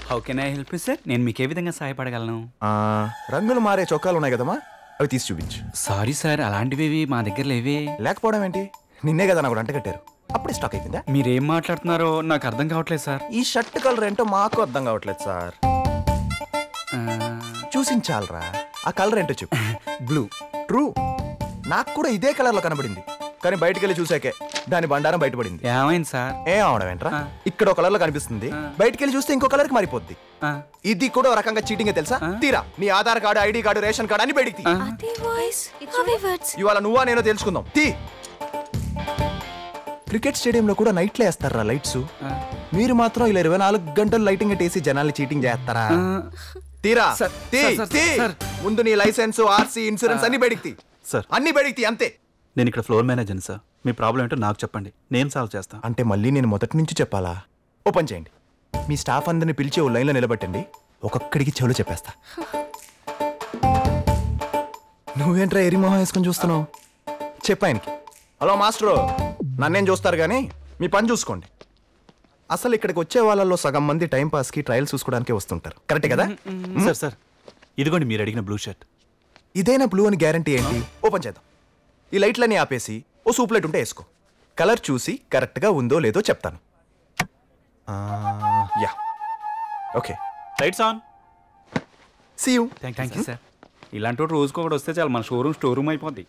How can I help you sir? నేను మీకు ఏ విధంగా సహాయపడగలను? రంగులు మారే చొక్కాలు ఉన్నాయి కదమ్మా, అవి తీసి చూపించు. సారీ సార్, అలాంటివి మా దగ్గర లేవే. లేకపోవడం ఏంటి? నిన్నే కదా నాకు అంట కట్టారు, అప్పుడే స్టాక్ అయిపోయిందా? మీరేం మాట్లాడుతున్నారో నాకు అర్థం కావట్లేదు సార్. ఈ షర్ట్ కలర్ ఏంటో మాకు అర్థం కావట్లేదు సార్. చూసించాలరా, ఆ కలర్ ఏంటో చెప్పు. బ్లూ. ట్రూ, నాకు కూడా ఇదే కలర్ లో కనబడింది, కానీ బయటికి వెళ్ళి చూసాకే దాని బండారం బయటపడింది. ఏమైంది సార్? ఏం అవడం ఏంట్రా, ఇక్కడ ఒక కలర్ లో కనిపిస్తుంది, బయటికి వెళ్ళి చూస్తే ఇంకో కలర్ కి మారిపోద్ది. ఇది కూడా ఒక రకంగా చీటింగ్ తెలుసా? తీరా నీ Aadhaar card, ID card, ration card అన్ని బయటికి. ఇవాళ నువ్వా నేనో తెలుసుకుందాం. తీ. క్రికెట్ స్టేడియంలో కూడా నైట్లో వేస్తారా లైట్స్, మీరు మాత్రం ఇలా 24 గంటలు లైటింగ్ వేసి జనాల్ని చీటింగ్ చేస్తారా? తీరా. ముందు నీ లైసెన్స్, ఆర్సీ, ఇన్సూరెన్స్ అన్ని బయటికి తీ సార్. అన్ని బయటికి తీ, అంతే. నేను ఇక్కడ ఫ్లోర్ మేనేజర్ సార్, మీ ప్రాబ్లం ఏంటో నాకు చెప్పండి, నేను సాల్వ్ చేస్తాను. అంటే మళ్ళీ నేను మొదటి నుంచి చెప్పాలా? ఓపెన్ చేయండి, మీ స్టాఫ్ అందరిని పిలిచి ఓ లైన్లో నిలబెట్టండి, ఒక్కొక్కడికి చెవులు చెప్పేస్తా. నువ్వేంట్రా ఎరిమోహం వేసుకొని చూస్తున్నావు? చెప్పాయనికి. హలో మాస్టరు, నన్నేం చూస్తారు కానీ మీ పని చూసుకోండి. అసలు ఇక్కడికి వచ్చే వాళ్ళలో సగం మంది టైంపాస్కి ట్రయల్స్ చూసుకోవడానికే వస్తుంటారు, కరెక్టే కదా? సార్ సార్, ఇదిగోండి మీరు అడిగిన బ్లూ షర్ట్. ఇదేనా బ్లూ అని గ్యారంటీ ఏంటి? ఓపెన్ చేద్దాం. ఈ లైట్లన్నీ ఆపేసి ఓ సూప్ లైట్ ఉంటే వేసుకో, కలర్ చూసి కరెక్ట్గా ఉందో లేదో చెప్తాను. Yeah, okay. Lights on. See you. Thank you sir. ఇలాంటి రోజుకి ఒకటి వస్తే చాలు, మన షోరూమ్ స్టోర్ రూమ్ అయిపోద్ది.